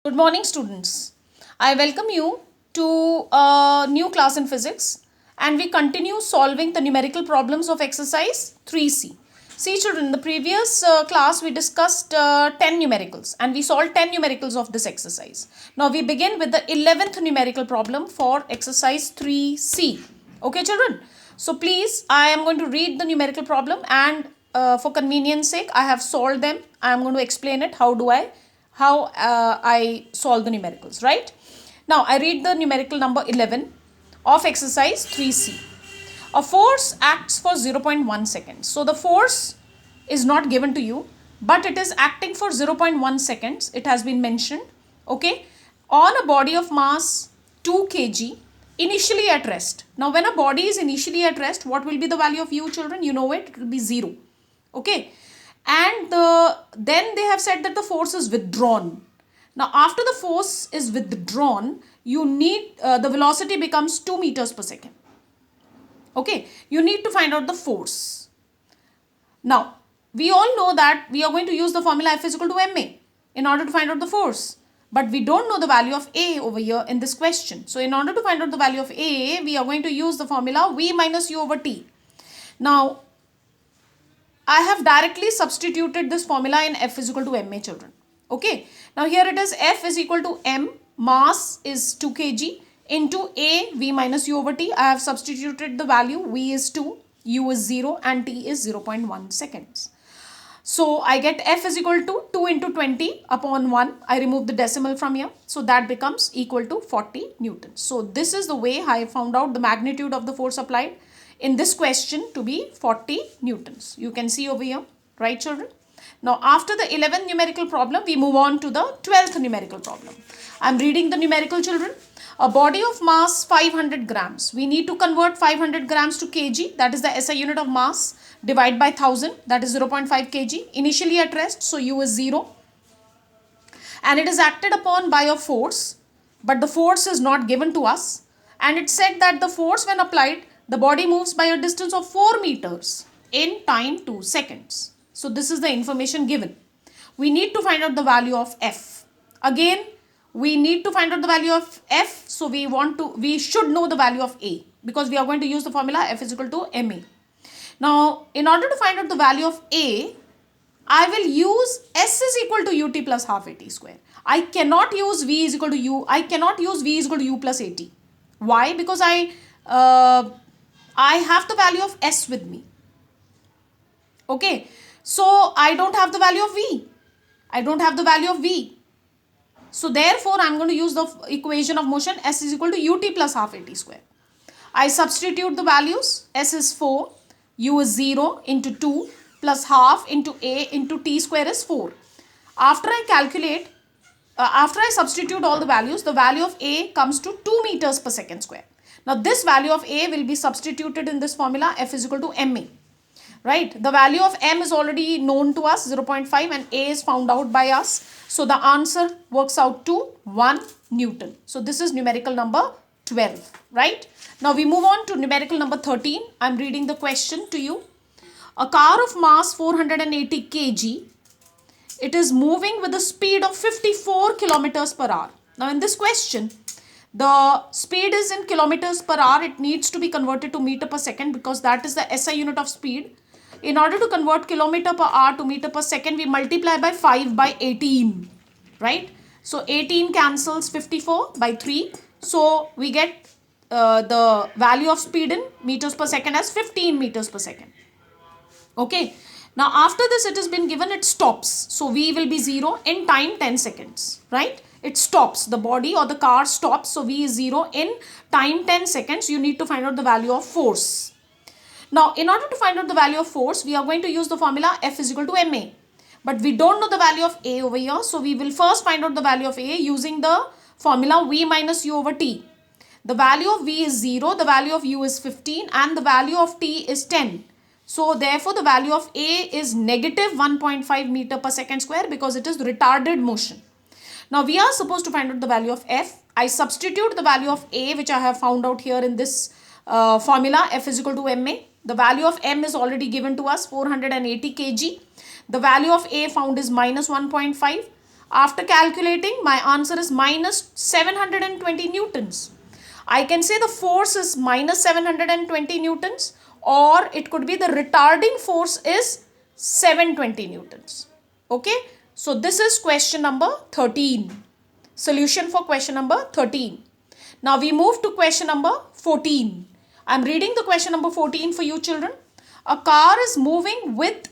Good morning, students. I welcome you to a new class in physics, and we continue solving the numerical problems of exercise 3C. See, children, in the previous class we discussed 10 numericals and we solved 10 numericals of this exercise. Now we begin with the 11th numerical problem for exercise 3C. Okay, children? So please, I am going to read the numerical problem and for convenience sake, I have solved them. I am going to explain it. How I solve the numericals, right? Now I read the numerical number 11 of exercise 3C. A force acts for 0.1 seconds. So the force is not given to you, but it is acting for 0.1 seconds. It has been mentioned, okay, on a body of mass 2 kg initially at rest. Now when a body is initially at rest, what will be the value of u, children? You know it will be 0, okay. And then they have said that the force is withdrawn. Now after the force is withdrawn, you need the velocity becomes 2 meters per second. Okay, you need to find out the force. Now we all know that we are going to use the formula F is equal to ma in order to find out the force, but we don't know the value of a over here in this question. So in order to find out the value of a, we are going to use the formula v minus u over t. Now I have directly substituted this formula in F is equal to ma, children. Okay. Now here it is F is equal to m, mass is 2 kg, into A, V minus U over T. I have substituted the value. V is 2, U is 0 and T is 0.1 seconds. So I get F is equal to 2 into 20 upon 1. I remove the decimal from here. So that becomes equal to 40 newtons. So this is the way I found out the magnitude of the force applied in this question to be 40 newtons. You can see over here, right, children? Now after the 11th numerical problem, we move on to the 12th numerical problem. I am reading the numerical, children. A body of mass 500 grams. We need to convert 500 grams to kg, that is the SI unit of mass, divide by 1000, that is 0.5 kg. Initially at rest, so U is 0. And it is acted upon by a force, but the force is not given to us. And it said that the force when applied, the body moves by a distance of 4 meters in time 2 seconds. So this is the information given. We need to find out the value of F. Again, we need to find out the value of F. So we should know the value of A, because we are going to use the formula F is equal to ma. Now, in order to find out the value of A, I will use S is equal to ut plus half at square. I cannot use V is equal to U. I cannot use V is equal to U plus at. Why? Because I have the value of S with me. Okay. So I don't have the value of V. I don't have the value of V. So therefore, I am going to use the equation of motion S is equal to ut plus half at square. I substitute the values. S is 4, U is 0 into 2 plus half into A into T square is 4. After I calculate, after I substitute all the values, the value of A comes to 2 meters per second square. Now this value of A will be substituted in this formula F is equal to ma. Right, the value of m is already known to us, 0.5, and a is found out by us. So the answer works out to 1 Newton. So this is numerical number 12, right? Now we move on to numerical number 13. I am reading the question to you. A car of mass 480 kg. It is moving with a speed of 54 kilometers per hour. Now in this question, the speed is in kilometers per hour. It needs to be converted to meter per second because that is the SI unit of speed. In order to convert kilometer per hour to meter per second, we multiply by 5 by 18, right? So 18 cancels 54 by 3. So we get the value of speed in meters per second as 15 meters per second. Okay. Now after this it has been given, it stops. So V will be 0 in time 10 seconds, right? It stops. The body or the car stops. So V is 0 in time 10 seconds. You need to find out the value of force. Now, in order to find out the value of force, we are going to use the formula F is equal to ma. But we don't know the value of A over here. So, we will first find out the value of A using the formula V minus U over T. The value of V is 0, the value of U is 15 and the value of T is 10. So, therefore, the value of A is negative 1.5 meter per second square because it is retarded motion. Now, we are supposed to find out the value of F. I substitute the value of A, which I have found out here in this formula F is equal to ma. The value of m is already given to us, 480 kg. The value of A found is minus 1.5. After calculating, my answer is minus 720 newtons. I can say the force is minus 720 newtons, or it could be the retarding force is 720 newtons. Okay, so this is question number 13. Solution for question number 13. Now we move to question number 14. I am reading the question number 14 for you children. A car is moving with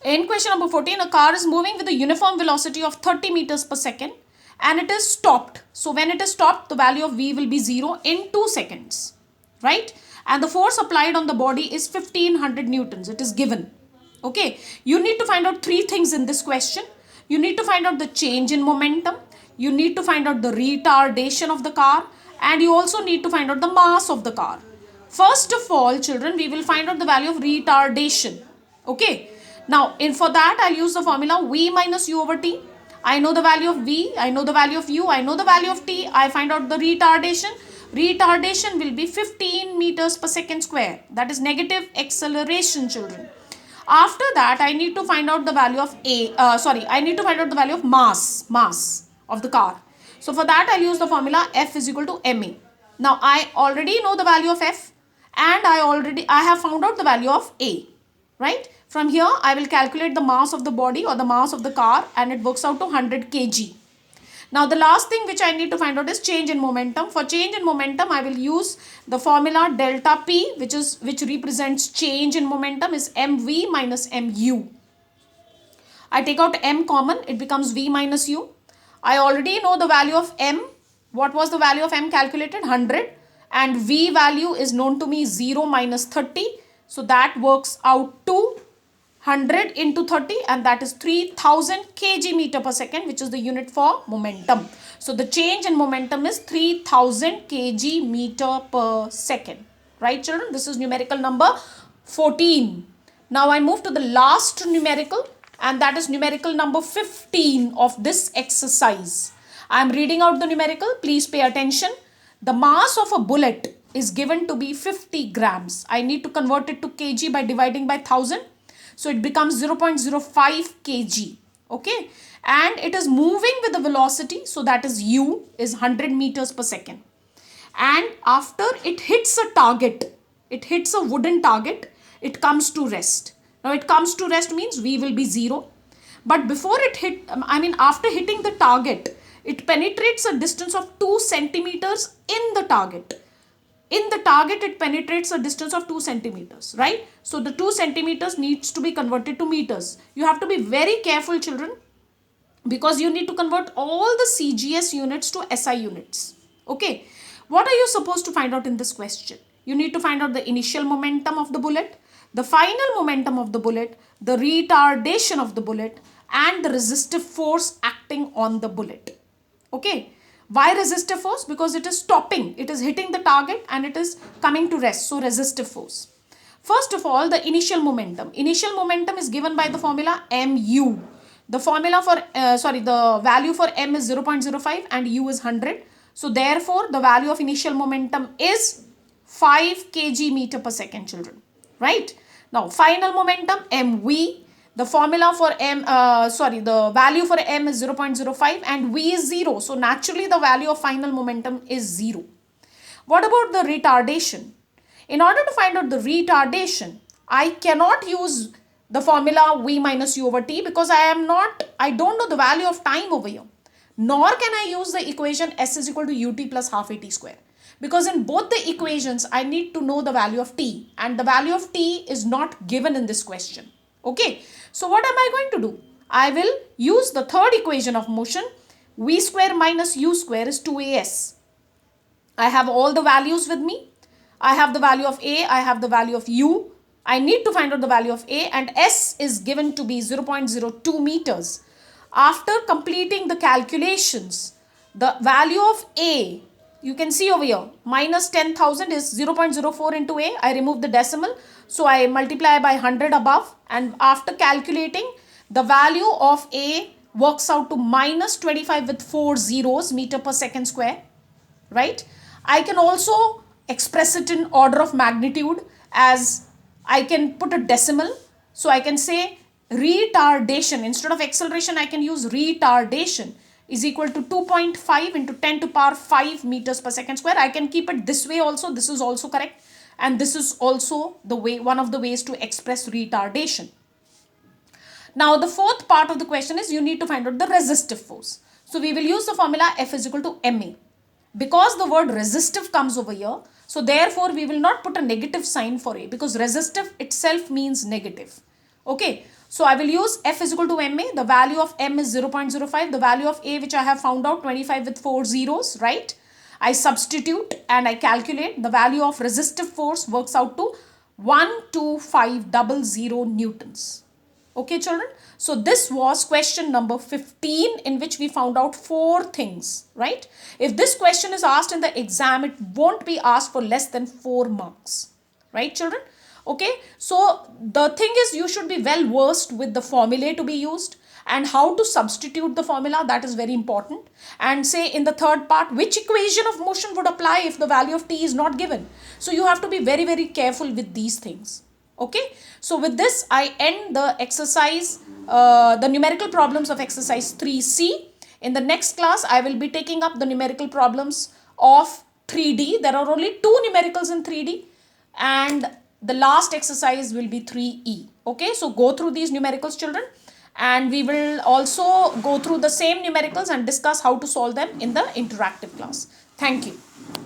in question number 14, a car is moving with a uniform velocity of 30 meters per second and it is stopped. So when it is stopped, the value of V will be 0 in 2 seconds, right? And the force applied on the body is 1500 newtons. It is given. Okay, you need to find out 3 things in this question. You need to find out the change in momentum. You need to find out the retardation of the car, and you also need to find out the mass of the car. First of all, children, we will find out the value of retardation. Okay. Now, for that, I'll use the formula V minus U over T. I know the value of V, I know the value of U, I know the value of T. I find out the retardation. Retardation will be 15 meters per second square. That is negative acceleration, children. After that, I need to find out the value of I need to find out the value of mass of the car. So for that, I'll use the formula F is equal to ma. Now, I already know the value of F, and I have found out the value of A, right? From here, I will calculate the mass of the body or the mass of the car, and it works out to 100 kg. Now, the last thing which I need to find out is change in momentum. For change in momentum, I will use the formula delta P, which represents change in momentum, is mv minus mu. I take out m common, it becomes v minus u. I already know the value of m. What was the value of m calculated? 100. And v value is known to me 0 minus 30. So that works out to 100 into 30, and that is 3000 kg meter per second, which is the unit for momentum. So the change in momentum is 3000 kg meter per second. Right, children? This is numerical number 14. Now I move to the last numerical, and that is numerical number 15 of this exercise. I am reading out the numerical. Please pay attention. The mass of a bullet is given to be 50 grams. I need to convert it to kg by dividing by 1000. So it becomes 0.05 kg. Okay. And it is moving with the velocity. So that is u is 100 meters per second. And after it hits a target, it hits a wooden target, it comes to rest. Now it comes to rest means v will be 0. But before it after hitting the target, it penetrates a distance of 2 centimeters in the target. In the target, it penetrates a distance of 2 centimeters, right? So the 2 centimeters needs to be converted to meters. You have to be very careful, children, because you need to convert all the CGS units to SI units. Okay. What are you supposed to find out in this question? You need to find out the initial momentum of the bullet, the final momentum of the bullet, the retardation of the bullet, and the resistive force acting on the bullet. Okay. Why resistive force? Because it is stopping. It is hitting the target and it is coming to rest. So resistive force. First of all, the initial momentum. Initial momentum is given by the formula mu. The formula for, the value for m is 0.05 and u is 100. So therefore, the value of initial momentum is 5 kg meter per second, children. Right? Now, final momentum mv. The formula for the value for m is 0.05 and v is 0. So naturally the value of final momentum is 0. What about the retardation? In order to find out the retardation, I cannot use the formula v minus u over t because I don't know the value of time over here. Nor can I use the equation s is equal to ut plus half at square. Because in both the equations, I need to know the value of t, and the value of t is not given in this question. Okay, so what am I going to do? I will use the third equation of motion. V square minus u square is 2as. I have all the values with me. I have the value of a, I have the value of u. I need to find out the value of a, and s is given to be 0.02 meters. After completing the calculations, the value of a, you can see over here, minus 10,000 is 0.04 into a. I remove the decimal. So I multiply by 100 above, and after calculating, the value of a works out to minus 25 with 4 zeros meter per second square, right? I can also express it in order of magnitude as I can put a decimal. So I can say retardation, instead of acceleration I can use retardation, is equal to 2.5 into 10 to power 5 meters per second square. I can keep it this way also, this is also correct, and this is also the way, one of the ways to express retardation. Now the fourth part of the question is you need to find out the resistive force. So we will use the formula F is equal to ma. Because the word resistive comes over here, so therefore we will not put a negative sign for A, because resistive itself means negative. Okay, so I will use F is equal to ma. The value of m is 0.05. The value of A, which I have found out, 25 with 4 zeros, right? I substitute and I calculate. The value of resistive force works out to 12500 newtons. Okay, children. So this was question number 15, in which we found out 4 things, right? If this question is asked in the exam, it won't be asked for less than 4 marks, right, children? Okay, so the thing is, you should be well versed with the formulae to be used and how to substitute the formula. That is very important. And say in the third part, which equation of motion would apply if the value of t is not given. So you have to be very, very careful with these things. Okay, so with this I end the exercise, the numerical problems of exercise 3C. In the next class I will be taking up the numerical problems of 3D. There are only 2 numericals in 3D, and the last exercise will be 3E. Okay, so go through these numericals, children, and we will also go through the same numericals and discuss how to solve them in the interactive class. Thank you.